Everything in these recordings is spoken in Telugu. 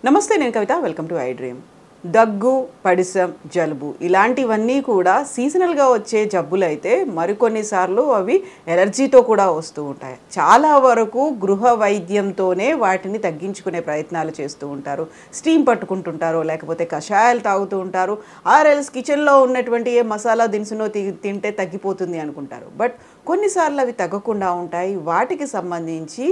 నమస్తే, నేను Kavitha. Welcome to I dream. దగ్గు, పడిసం, జలుబు ఇలాంటివన్నీ కూడా సీజనల్గా వచ్చే జబ్బులు అయితే మరికొన్నిసార్లు అవి ఎలర్జీతో కూడా వస్తూ ఉంటాయి. చాలా వరకు గృహ వైద్యంతోనే వాటిని తగ్గించుకునే ప్రయత్నాలు చేస్తూ ఉంటారు. స్టీమ్ పట్టుకుంటుంటారు, లేకపోతే కషాయాలు తాగుతూ ఉంటారు, ఆర్ఎల్స్ కిచెన్లో ఉన్నటువంటి ఏ మసాలా దినుసునో తింటే తగ్గిపోతుంది అనుకుంటారు. బట్ కొన్నిసార్లు అవి తగ్గకుండా ఉంటాయి. వాటికి సంబంధించి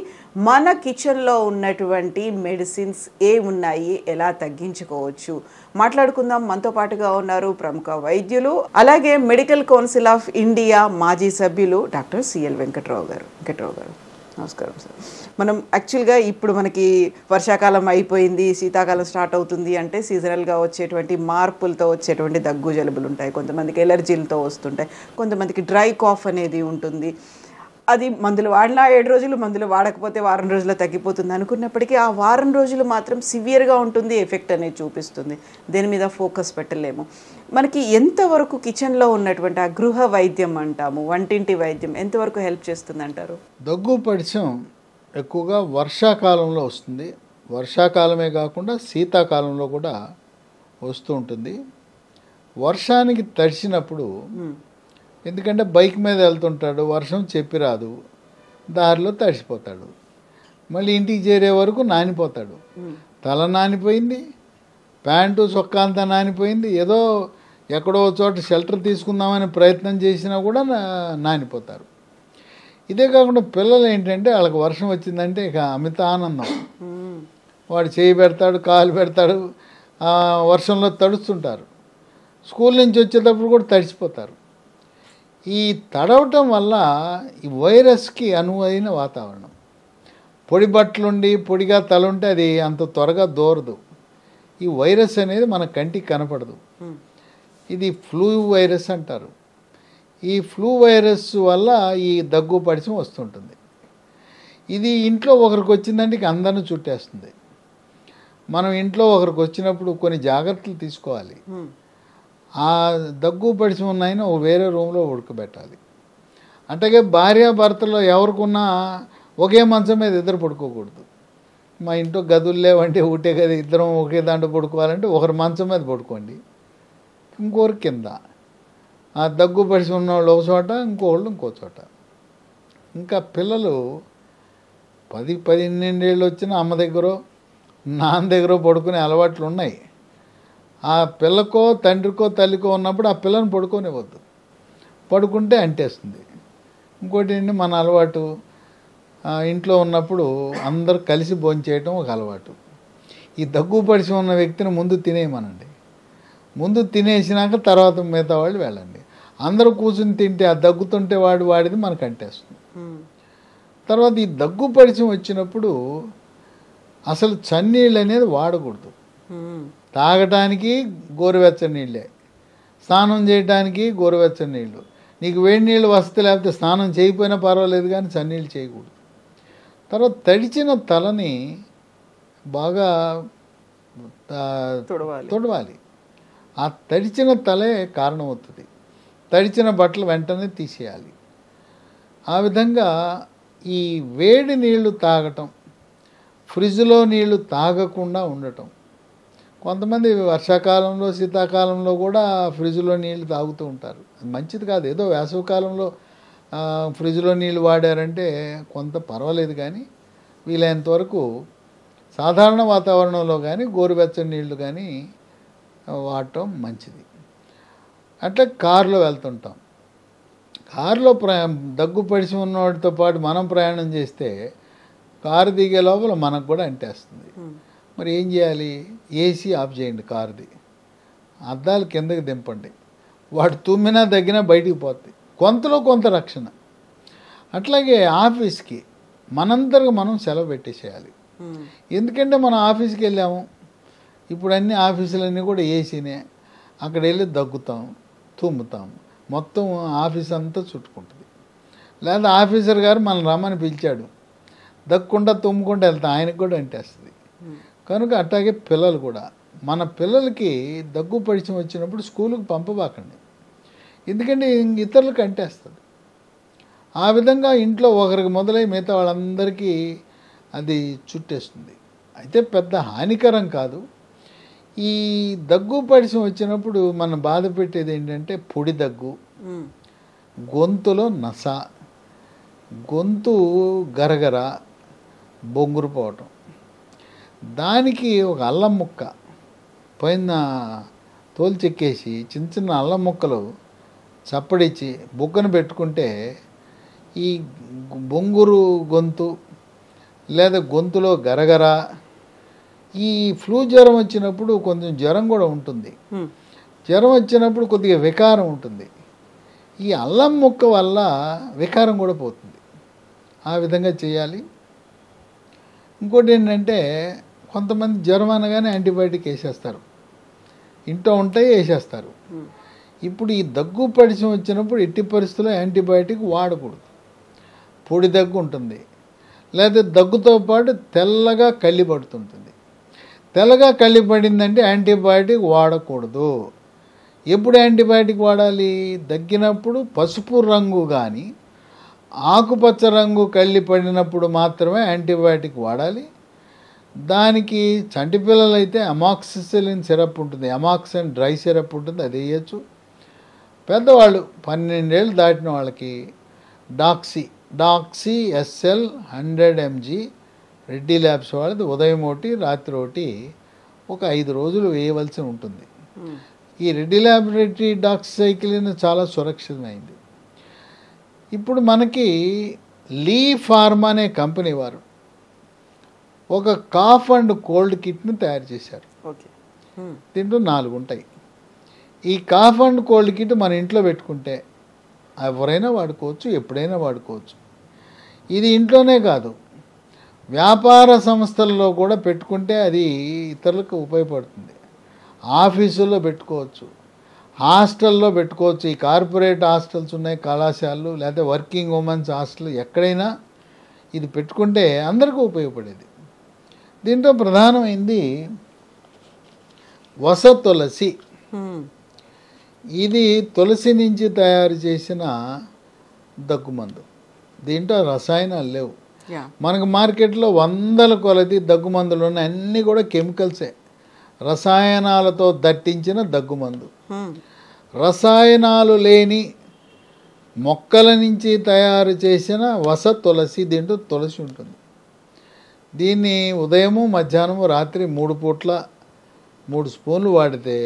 మన కిచెన్లో ఉన్నటువంటి మెడిసిన్స్ ఏమున్నాయి, ఎలా తగ్గించుకోవచ్చు మాట్లాడుకుందాం. మనతో పాటుగా ఉన్నారు ప్రముఖ వైద్యులు, అలాగే మెడికల్ కౌన్సిల్ ఆఫ్ ఇండియా మాజీ సభ్యులు డాక్టర్ సిఎల్ వెంకట్రావు గారు. నమస్కారం సార్. మనం యాక్చువల్గా ఇప్పుడు మనకి వర్షాకాలం అయిపోయింది, శీతాకాలం స్టార్ట్ అవుతుంది అంటే సీజనల్గా వచ్చేటువంటి మార్పులతో వచ్చేటువంటి దగ్గు జలుబులు ఉంటాయి. కొంతమందికి ఎలర్జీలతో వస్తుంటాయి, కొంతమందికి డ్రై కాఫ్ అనేది ఉంటుంది. అది మందులు వాడినా 7 రోజులు, మందులు వాడకపోతే వారం రోజుల్లో తగ్గిపోతుంది అనుకున్నప్పటికీ ఆ వారం రోజులు మాత్రం సివియర్గా ఉంటుంది, ఎఫెక్ట్ అనేది చూపిస్తుంది. దేని మీద ఫోకస్ పెట్టలేము. మనకి ఎంతవరకు కిచెన్లో ఉన్నటువంటి ఆ గృహ వైద్యం అంటాము, వంటింటి వైద్యం ఎంతవరకు హెల్ప్ చేస్తుంది అంటారు? దగ్గు పడిసం ఎక్కువగా వర్షాకాలంలో వస్తుంది. వర్షాకాలమే కాకుండా శీతాకాలంలో కూడా వస్తూ ఉంటుంది. వర్షానికి తడిచినప్పుడు, ఎందుకంటే బైక్ మీద వెళ్తుంటాడు, వర్షం చెప్పి రాదు, దారిలో తడిసిపోతాడు, మళ్ళీ ఇంటికి చేరే వరకు నానిపోతాడు. తల నానిపోయింది, ప్యాంటు చొక్కా అంతా నానిపోయింది, ఏదో ఎక్కడో చోట షెల్టర్ తీసుకుందామని ప్రయత్నం చేసినా కూడా నానిపోతారు. ఇదే కాకుండా పిల్లలు ఏంటంటే వాళ్ళకి వర్షం వచ్చిందంటే ఇక అమిత ఆనందం. వాడు చేయి పెడతాడు, కాలు పెడతాడు, వర్షంలో తడుస్తుంటారు. స్కూల్ నుంచి వచ్చేటప్పుడు కూడా తడిసిపోతారు. ఈ తడవటం వల్ల ఈ వైరస్కి అనువైన వాతావరణం. పొడి బట్టలుండి పొడిగా తల ఉంటే అది అంత త్వరగా దూరదు. ఈ వైరస్ అనేది మన కంటికి కనపడదు. ఇది ఫ్లూ వైరస్ అంటారు. ఈ ఫ్లూ వైరస్ వల్ల ఈ దగ్గు పడిసం వస్తుంటుంది. ఇది ఇంట్లో ఒకరికి వచ్చిందంటే ఇక అందరిని చుట్టేస్తుంది. మనం ఇంట్లో ఒకరికి వచ్చినప్పుడు కొన్ని జాగ్రత్తలు తీసుకోవాలి. ఆ దగ్గు పడిసం ఉన్నాయని వేరే రూమ్లో ఉడకబెట్టాలి. అట్లాగే భార్యాభర్తలో ఎవరికున్నా ఒకే మంచం మీద ఇద్దరు పడుకోకూడదు. మా ఇంట్లో గదులు లేవంటే ఒకటే గది, ఇద్దరం ఒకే దాంట్లో పడుకోవాలంటే ఒకరు మంచం మీద పడుకోండి, ఇంకొకరు కింద. ఆ దగ్గు పడిసి ఉన్న వాళ్ళు ఒక చోట, ఇంకోళ్ళు ఇంకో చోట. ఇంకా పిల్లలు 10-12 ఏళ్ళు వచ్చిన అమ్మ దగ్గర నాన్న దగ్గర పడుకునే అలవాట్లు ఉన్నాయి. ఆ పిల్లకో తండ్రికో తల్లికో ఉన్నప్పుడు ఆ పిల్లని పడుకోనివ్వద్దు. పడుకుంటే అంటేస్తుంది. ఇంకోటి ఏంటి, మన అలవాటు ఇంట్లో ఉన్నప్పుడు అందరూ కలిసి భోంచేయటం ఒక అలవాటు. ఈ దగ్గు పడిసి ఉన్న వ్యక్తిని ముందు తినేయమనండి. ముందు తినేసినాక తర్వాత మిగతా వాళ్ళు వెళ్ళండి. అందరూ కూర్చుని తింటే ఆ దగ్గుతుంటే వాడిది మనకు అంటేస్తుంది. తర్వాత ఈ దగ్గు పడిసం వచ్చినప్పుడు అసలు చన్నీళ్ళు అనేది వాడకూడదు. తాగటానికి గోరువెచ్చని నీళ్ళే, స్నానం చేయడానికి గోరువెచ్చని నీళ్ళు. నీకు వేడి నీళ్ళు వస్తే లేకపోతే స్నానం చేయకపోయినా పర్వాలేదు, కానీ చన్నీళ్ళు చేయకూడదు. తర్వాత తడిచిన తలని బాగా తుడవాలి. ఆ తడిచిన తలే కారణం అవుతుంది. తడిచిన బట్టలు వెంటనే తీసేయాలి. ఆ విధంగా ఈ వేడి నీళ్లు తాగటం, ఫ్రిడ్జ్లో నీళ్లు తాగకుండా ఉండటం. కొంతమంది వర్షాకాలంలో శీతాకాలంలో కూడా ఫ్రిడ్జ్లో నీళ్లు తాగుతూ ఉంటారు. అది మంచిది కాదు. ఏదో వేసవికాలంలో ఫ్రిడ్జ్లో నీళ్ళు వాడారంటే కొంత పర్వాలేదు, కానీ వీలైనంత వరకు సాధారణ వాతావరణంలో కానీ గోరువెచ్చని నీళ్లు కానీ వాడటం మంచిది. అట్లా కారులో వెళ్తుంటాం. కారులో దగ్గు పడిసి ఉన్నవాడితో పాటు మనం ప్రయాణం చేస్తే కారు దిగే లోపల మనకు కూడా అంటేస్తుంది. మరి ఏం చేయాలి? ఏసీ ఆఫ్ చేయండి కారుది, అద్దాలు కిందకి దింపండి. వాడు తుమ్మినా దగ్గినా బయటికి పోతుంది. కొంతలో కొంత రక్షణ. అట్లాగే ఆఫీస్కి మనందరికి మనం సెలవు పెట్టేసేయాలి. ఎందుకంటే మనం ఆఫీస్కి వెళ్ళాము, ఇప్పుడు అన్ని ఆఫీసులన్నీ కూడా ఏసీనే. అక్కడ వెళ్ళి దగ్గుతాం, తుమ్ముతాం, మొత్తం ఆఫీస్ అంతా చుట్టుకుంటుంది. లేదా ఆఫీసర్ గారు మనం రమ్మని పిలిచాడు, దగ్గకుండా తుమ్ముకుంటూ వెళ్తాం, ఆయనకు కూడా అంటేస్తుంది. కనుక అట్లాగే పిల్లలు కూడా, మన పిల్లలకి దగ్గు పడిచం వచ్చినప్పుడు స్కూలుకి పంపబాకండి. ఎందుకంటే ఇతరులకు అంటేస్తుంది. ఆ విధంగా ఇంట్లో ఒకరికి మొదలై మిగతా వాళ్ళందరికీ అది చుట్టేస్తుంది. అయితే పెద్ద హానికరం కాదు. ఈ దగ్గు పడిసం వచ్చినప్పుడు మనం బాధ పెట్టేది ఏంటంటే పొడి దగ్గు, గొంతులో నస, గొంతు గరగర, బొంగురు పోవటం. దానికి ఒక అల్లం ముక్క పైన తోలు చెక్కేసి చిన్న చిన్న అల్లం ముక్కలు చప్పడిచ్చి బుగ్గన పెట్టుకుంటే ఈ బొంగురు గొంతు లేదా గొంతులో గరగర, ఈ ఫ్లూ జ్వరం వచ్చినప్పుడు కొంచెం జ్వరం కూడా ఉంటుంది. జ్వరం వచ్చినప్పుడు కొద్దిగా వికారం ఉంటుంది. ఈ అల్లం ముక్క వల్ల వికారం కూడా పోతుంది. ఆ విధంగా చేయాలి. ఇంకోటి ఏంటంటే కొంతమంది జ్వరం అనగానే యాంటీబయాటిక్ వేసేస్తారు, ఇంట్లో ఉంటాయి వేసేస్తారు. ఇప్పుడు ఈ దగ్గు పడిసం వచ్చినప్పుడు ఎట్టి పరిస్థితుల్లో యాంటీబయాటిక్ వాడకూడదు. పొడి దగ్గు ఉంటుంది, లేదా దగ్గుతో పాటు తెల్లగా కళ్ళి పడుతుంటుంది. తెల్లగా కళ్ళి పడిందంటే యాంటీబయాటిక్ వాడకూడదు. ఎప్పుడు యాంటీబయాటిక్ వాడాలి? దగ్గినప్పుడు పసుపు రంగు కానీ ఆకుపచ్చ రంగు కళ్ళి పడినప్పుడు మాత్రమే యాంటీబయాటిక్ వాడాలి. దానికి చంటి పిల్లలైతే అమాక్సిసిలిన్ సిరప్ ఉంటుంది, అమాక్సిన్ డ్రై సిరప్ ఉంటుంది, అది వేయచ్చు. పెద్దవాళ్ళు 12 ఏళ్ళు దాటిన వాళ్ళకి doxy SL 100 mg Reddy labs వాళ్ళది ఉదయం ఒకటి రాత్రి ఒకటి ఒక 5 రోజులు వేయవలసి ఉంటుంది. ఈ రెడ్డి ల్యాబొరేటరీ డాక్సిసైక్లిన్ చాలా సురక్షితమైంది. ఇప్పుడు మనకి లీ ఫార్మా అనే కంపెనీ వారు ఒక కాఫ్ అండ్ కోల్డ్ కిట్ని తయారు చేశారు. దీంట్లో 4 ఉంటాయి. ఈ కాఫ్ అండ్ కోల్డ్ కిట్ మన ఇంట్లో పెట్టుకుంటే ఎవరైనా వాడుకోవచ్చు, ఎప్పుడైనా వాడుకోవచ్చు. ఇది ఇంట్లోనే కాదు, వ్యాపార సంస్థల్లో కూడా పెట్టుకుంటే అది ఇతరులకు ఉపయోగపడుతుంది. ఆఫీసుల్లో పెట్టుకోవచ్చు, హాస్టల్లో పెట్టుకోవచ్చు. ఈ కార్పొరేట్ హాస్టల్స్ ఉన్నాయి, కళాశాలలు, లేదా వర్కింగ్ ఉమెన్స్ హాస్టల్, ఎక్కడైనా ఇది పెట్టుకుంటే అందరికీ ఉపయోగపడేది. దీంట్లో ప్రధానమైంది వస తులసి. ఇది తులసి నుంచి తయారు చేసిన దగ్గుమందు. దీంట్లో రసాయనాలు లేవు. మనకు మార్కెట్లో 100 కొలది దగ్గుమందులు ఉన్నాయి, అన్నీ కూడా కెమికల్సే, రసాయనాలతో దట్టించిన దగ్గుమందు. రసాయనాలు లేని మొక్కల నుంచి తయారు చేసిన వస తులసి. దీంట్లో తులసి ఉంటుంది. దీన్ని ఉదయము, మధ్యాహ్నము, రాత్రి 3 పూట్ల 3 స్పూన్లు వాడితే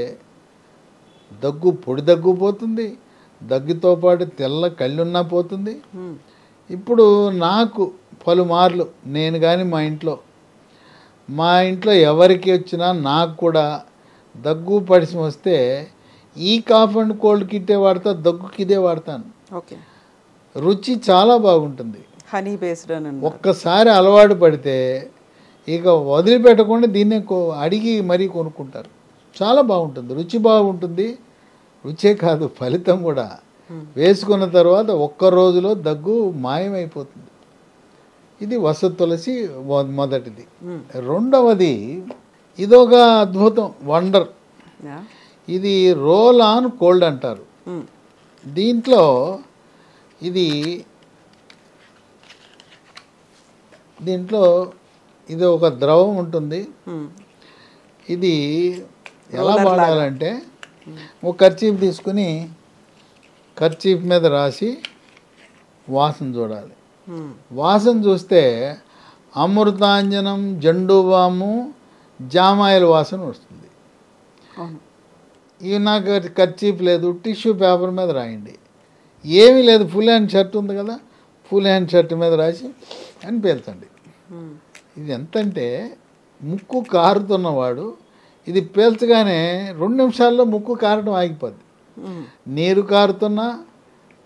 దగ్గు, పొడి దగ్గు పోతుంది, దగ్గుతో పాటు తెల్ల కళ్ళున్నా పోతుంది. ఇప్పుడు నాకు పలుమార్లు నేను కానీ మా ఇంట్లో ఎవరికి వచ్చినా నాకు కూడా దగ్గు పడిసి వస్తే ఈ కాఫ్ అండ్ కోల్డ్ కిట్టే వాడతా, దగ్గుకి ఇదే వాడతాను. రుచి చాలా బాగుంటుంది, హనీ బేస్డ్. ఒక్కసారి అలవాటు పడితే ఇక వదిలిపెట్టకుండా దీన్నే అడిగి మరీ కొనుక్కుంటారు. చాలా బాగుంటుంది, రుచి బాగుంటుంది. రుచే కాదు, ఫలితం కూడా. వేసుకున్న తర్వాత 1 రోజులో దగ్గు మాయమైపోతుంది. ఇది వస తులసి మొదటిది. రెండవది ఇదొక అద్భుతం, వండర్. ఇది రోల్ ఆన్ కోల్డ్ అంటారు. దీంట్లో ఇది ఒక ద్రవం ఉంటుంది. ఇది ఎలా వాడాలంటే ఒక కర్చీఫ్ తీసుకుని కర్చీఫ్ మీద రాసి వాసన చూడాలి. వాసన చూస్తే అమృతాంజనం, జండుబాము, జామాయిల వాసన వస్తుంది. ఇవి నాకు కర్చీఫ్ లేదు, టిష్యూ పేపర్ మీద రాయండి. ఏమీ లేదు, ఫుల్ హ్యాండ్ షర్ట్ ఉంది కదా, ఫుల్ హ్యాండ్ షర్ట్ మీద రాసి అని పేల్చండి. ఇది ఎంతంటే ముక్కు కారుతున్నవాడు ఇది పేల్చగానే 2 నిమిషాల్లో ముక్కు కారడం ఆగిపోద్ది. నీరు కారుతున్నా,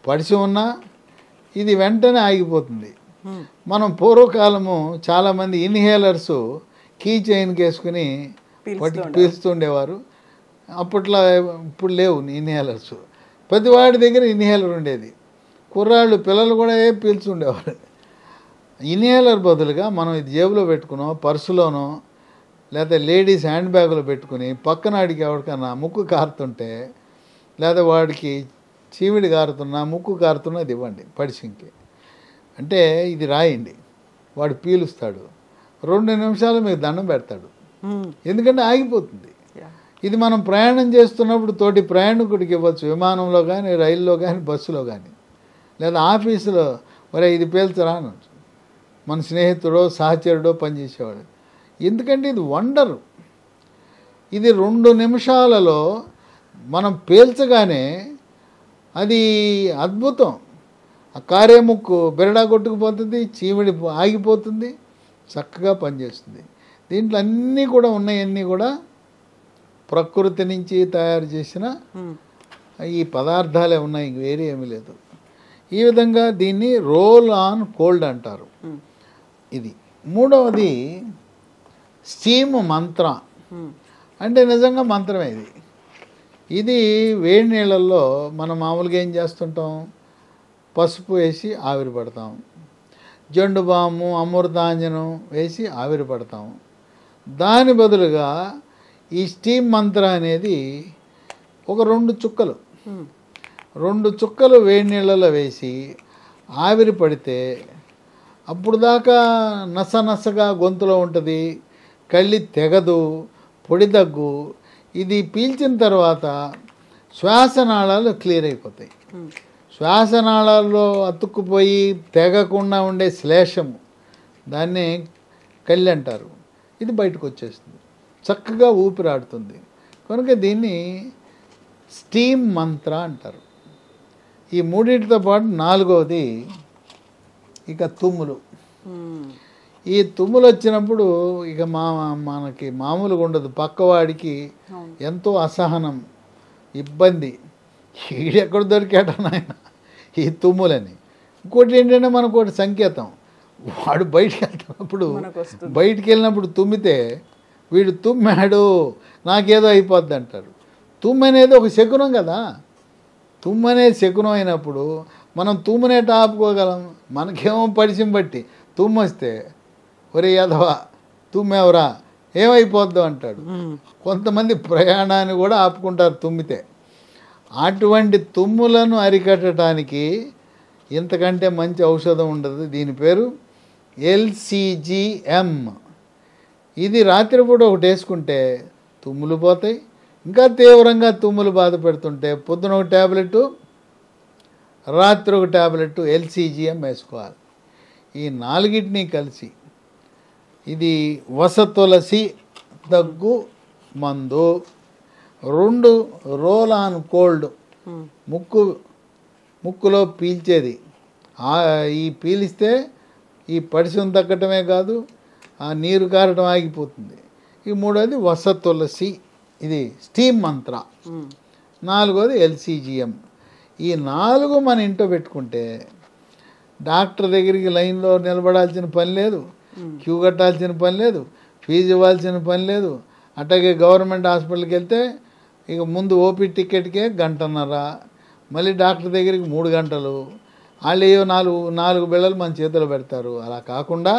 పడిసి ఉన్నా ఇది వెంటనే ఆగిపోతుంది. మనం పూర్వకాలము చాలామంది ఇన్హేలర్స్ కీ చైన్కి వేసుకుని పీల్చుతుండేవారు. అప్పట్లో, ఇప్పుడు లేవు ఇన్హేలర్స్. ప్రతివాడి దగ్గర ఇన్హేలర్ ఉండేది. కుర్రాళ్ళు, పిల్లలు కూడా పీల్చుండేవారు. ఇన్హేలర్ బదులుగా మనం ఇది జేబులో పెట్టుకునో, పర్సులోనో, లేదా లేడీస్ హ్యాండ్ బ్యాగ్లో పెట్టుకుని పక్కన ఆడికి ఎవరికన్నా ముక్కు కారుతుంటే, లేదా వాడికి చీమిడి కారుతున్నా, ముక్కు కారుతున్నా ఇది ఇవ్వండి పడిసింకి. అంటే ఇది రాయండి, వాడు పీలుస్తాడు, 2 నిమిషాలు మీకు దండం పెడతాడు, ఎందుకంటే ఆగిపోతుంది. ఇది మనం ప్రయాణం చేస్తున్నప్పుడు తోటి ప్రయాణికుడికి ఇవ్వచ్చు, విమానంలో కానీ, రైల్లో కానీ, బస్సులో కానీ, లేదా ఆఫీసులో, మరి ఇది పేల్చరా అనొచ్చు, మన స్నేహితుడో సహచరుడో పనిచేసేవాడు. ఎందుకంటే ఇది వండరు. ఇది 2 నిమిషాలలో మనం పేల్చగానే అది అద్భుతం. ఆ కారేముక్కు బెరడా కొట్టుకుపోతుంది, చీమిడి ఆగిపోతుంది, చక్కగా పనిచేస్తుంది. దీంట్లో అన్నీ కూడా ఉన్నాయన్నీ కూడా ప్రకృతి నుంచి తయారు చేసిన ఈ పదార్థాలే ఉన్నాయి, వేరే ఏమీ లేదు. ఈ విధంగా దీన్ని రోల్ ఆన్ కోల్డ్ అంటారు. ఇది మూడవది స్టీమ్ మంత్ర, అంటే నిజంగా మంత్రమే ఇది. ఇది వేడి నీళ్ళల్లో మనం మామూలుగా ఏం చేస్తుంటాం, పసుపు వేసి ఆవిరి పడతాం, జండు బాము అమృతాంజనం వేసి ఆవిరి పడతాం. దాని బదులుగా ఈ స్టీమ్ మంత్ర అనేది ఒక 2 చుక్కలు వేడి నీళ్ళలో వేసి ఆవిరి పడితే అప్పుడు దాకా నసనసగా గొంతులో ఉంటుంది, కళ్ళి తెగదు, పొడి దగ్గు. ఇది పీల్చిన తర్వాత శ్వాసనాళాలు క్లియర్ అయిపోతాయి. శ్వాసనాళాల్లో అతుక్కుపోయి తెగకుండా ఉండే శ్లేషము, దాన్ని కళ్ళి అంటారు, ఇది బయటకు వచ్చేస్తుంది, చక్కగా ఊపిరాడుతుంది. కనుక దీన్ని స్టీమ్ మంత్ర అంటారు. ఈ మూడింటితో పాటు 4వది ఇక తుమ్ములు. ఈ తుమ్ములు వచ్చినప్పుడు ఇక మనకి మామూలుగా ఉండదు, పక్కవాడికి ఎంతో అసహనం, ఇబ్బంది, ఈడెక్కడ దొరికాడ నాయన ఈ తుమ్ములని. ఇంకోటి ఏంటంటే మనకు ఒకటి సంకేతం, వాడు బయటికి వెళ్ళినప్పుడు తుమ్మితే వీడు తుమ్మాడు నాకేదో అయిపోద్ది అంటారు. తుమ్ము అనేది ఒక శకునం కదా. తుమ్ము అనేది శకునం అయినప్పుడు మనం తుమ్మునేట ఆపుకోగలం. మనకేమో పరిచయం బట్టి తుమ్ము వస్తే ఒరే యాదవా తుమ్మెవరా ఏమైపోద్దు అంటాడు. కొంతమంది ప్రయాణాన్ని కూడా ఆపుకుంటారు తుమ్మితే. అటువంటి తుమ్ములను అరికట్టడానికి ఇంతకంటే మంచి ఔషధం ఉండదు. దీని పేరు LCGM. ఇది రాత్రిపూట ఒకటి వేసుకుంటే తుమ్ములు పోతాయి. ఇంకా తీవ్రంగా తుమ్ములు బాధ పెడుతుంటే పొద్దున ఒక ట్యాబ్లెట్, రాత్రి ఒక ట్యాబ్లెట్ LCGM వేసుకోవాలి. ఈ 4టిని కలిసి ఇది వసతులసి దగ్గు మందు, 2 రోల్ ఆన్ కోల్డ్, ముక్కులో పీల్చేది. ఈ పీలిస్తే ఈ పడిసం తగ్గటమే కాదు, ఆ నీరు కారటం ఆగిపోతుంది. ఈ 3వది వసతులసి, ఇది స్టీమ్ మంత్ర. 4వది LCGM. ఈ 4 మన ఇంట్లో పెట్టుకుంటే డాక్టర్ దగ్గరికి లైన్లో నిలబడాల్సిన పని లేదు, క్యూ కట్టాల్సిన పని లేదు, ఫీజు ఇవ్వాల్సిన పని లేదు. అట్లాగే గవర్నమెంట్ హాస్పిటల్కి వెళ్తే ఇక ముందు ఓపీ టికెట్కే 1.5 గంట, మళ్ళీ డాక్టర్ దగ్గరికి 3 గంటలు, వాళ్ళు ఏవో 4 బిళ్ళలు మన చేతిలో పెడతారు. అలా కాకుండా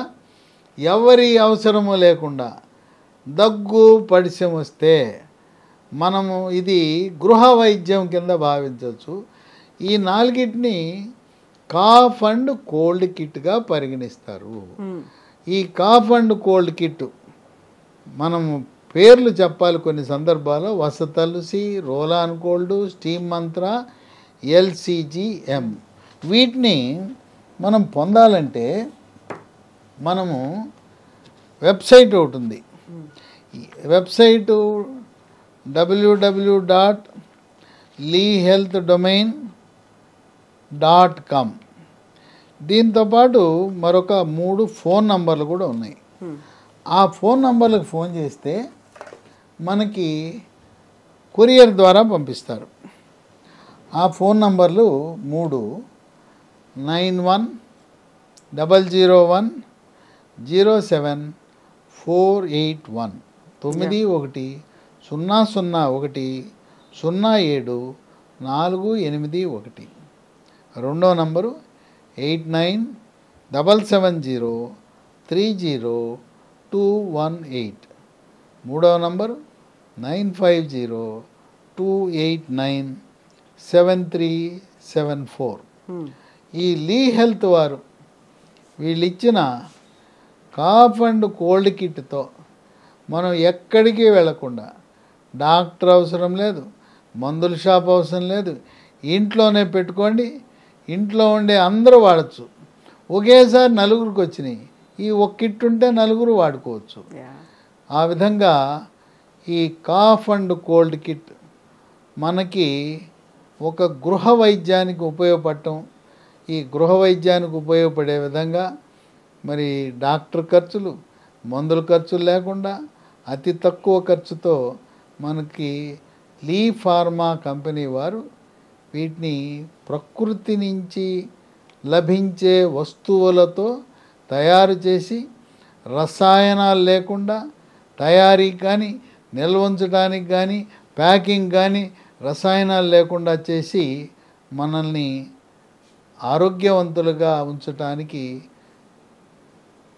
ఎవరి అవసరము లేకుండా దగ్గు పడిశం వస్తే మనము ఇది గృహ వైద్యం కింద భావించవచ్చు. ఈ 4టిని కాఫ్ అండ్ కోల్డ్ కిట్గా పరిగణిస్తారు. ఈ కాఫ్ అండ్ కోల్డ్ కిట్ మనము పేర్లు చెప్పాలి కొన్ని సందర్భాల్లో: వసతులసి, roll on cold, steam Mantra, LCGM. వీటిని మనం పొందాలంటే మనము వెబ్సైట్ ఒకటి ఉంది. Website www.lehealthdomain.com. దీంతోపాటు మరొక 3 ఫోన్ నంబర్లు కూడా ఉన్నాయి. ఆ ఫోన్ నంబర్లకు ఫోన్ చేస్తే మనకి కొరియర్ ద్వారా పంపిస్తారు. ఆ ఫోన్ నంబర్లు 3 9100107481 9100100748. రెండో నంబరు 8977030218. మూడవ నంబరు 9502897374. ఈ లీ హెల్త్ వారు వీళ్ళు ఇచ్చిన కాఫ్ అండ్ కోల్డ్ కిట్తో మనం ఎక్కడికి వెళ్లకుండా, డాక్టర్ అవసరం లేదు, మందుల షాప్ అవసరం లేదు, ఇంట్లోనే పెట్టుకోండి, ఇంట్లో ఉండే అందరూ వాడచ్చు. ఒకేసారి నలుగురికి వచ్చినాయి. ఈ ఒక కిట్ ఉంటే నలుగురు వాడుకోవచ్చు. ఆ విధంగా ఈ కాఫ్ అండ్ కోల్డ్ కిట్ మనకి ఒక గృహ వైద్యానికి ఉపయోగపడటం, ఈ గృహ వైద్యానికి ఉపయోగపడే విధంగా మరి డాక్టర్ ఖర్చులు, మందుల ఖర్చులు లేకుండా అతి తక్కువ ఖర్చుతో మనకి లీ ఫార్మా కంపెనీ వారు వీటిని ప్రకృతి నుంచి లభించే వస్తువులతో తయారు చేసి రసాయనాలు లేకుండా తయారీ కానీ, నిల్వ ఉంచడానికి కానీ, ప్యాకింగ్ కానీ రసాయనాలు లేకుండా చేసి మనల్ని ఆరోగ్యవంతులుగా ఉంచటానికి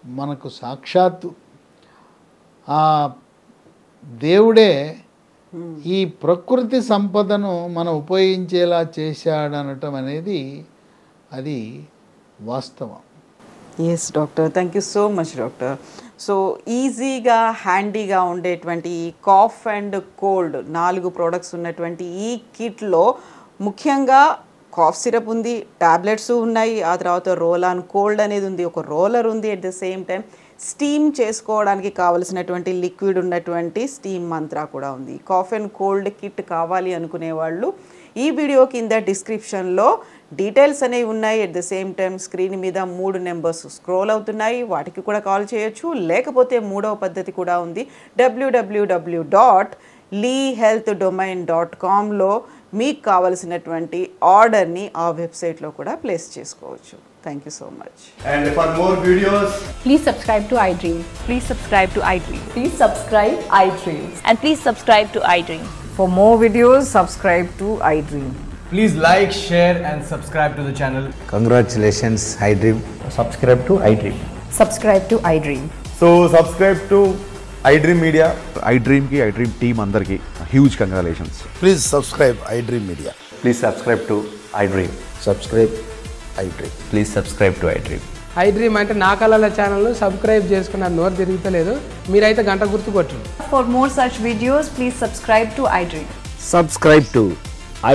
మనకు సాక్షాత్తు ఆ దేవుడే ఈ ప్రకృతి సంపదను మనం ఉపయోగించేలా చేశాడనటం అనేది అది వాస్తవం. Yes doctor, thank you so much doctor. So ఈజీగా హ్యాండీగా ఉండేటువంటి ఈ కాఫ్ అండ్ కోల్డ్ 4 ప్రోడక్ట్స్ ఉన్నటువంటి ఈ కిట్లో ముఖ్యంగా కాఫ్ సిరప్ ఉంది, టాబ్లెట్స్ ఉన్నాయి, ఆ తర్వాత రోల్ ఆన్ కోల్డ్ అనేది ఉంది, ఒక రోలర్ ఉంది, at the same time steam చేసుకోవడానికి కావలసినటువంటి లిక్విడ్ ఉన్నటువంటి స్టీమ్ మంత్రా కూడా ఉంది. కాఫ్ అండ్ కోల్డ్ కిట్ కావాలి అనుకునే వాళ్ళు ఈ వీడియో కింద డిస్క్రిప్షన్లో డీటెయిల్స్ అనేవి ఉన్నాయి. At the same time screen మీద 3 నెంబర్స్ స్క్రోల్ అవుతున్నాయి, వాటికి కూడా కాల్ చేయొచ్చు. లేకపోతే 3వ పద్ధతి కూడా ఉంది, www.leehealthdomain.comలో మీకు కావలసినటువంటి ఆర్డర్ని ఆ వెబ్సైట్లో కూడా ప్లేస్ చేసుకోవచ్చు. Thank you so much. And for more videos, please subscribe to iDream. Please subscribe to iDream. Please subscribe iDream. And please subscribe to iDream. For more videos, subscribe to iDream. please like, share and subscribe to the channel. Congratulations, iDream. Subscribe to iDream. Subscribe to iDream. So subscribe to iDream Media. iDream ki iDream team andarki huge congratulations. Please subscribe iDream Media. Please subscribe to iDream. Subscribe iDream. Please subscribe to iDream. iDream అంటే నా కళల ఛానల్ సబ్స్క్రైబ్ చేసుకున్న నోరు తిరుగుతలేదు, మీరైతే గంట గుర్తు కొట్టండి. For more such videos, please subscribe to iDream. Subscribe to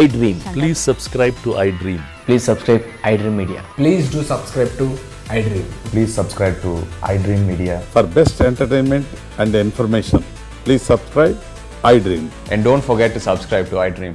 iDream. Please subscribe to iDream. Please subscribe iDream Media. Please do subscribe to iDream. Please subscribe to iDream Media. For best entertainment and information, please subscribe iDream. And don't forget to subscribe to iDream.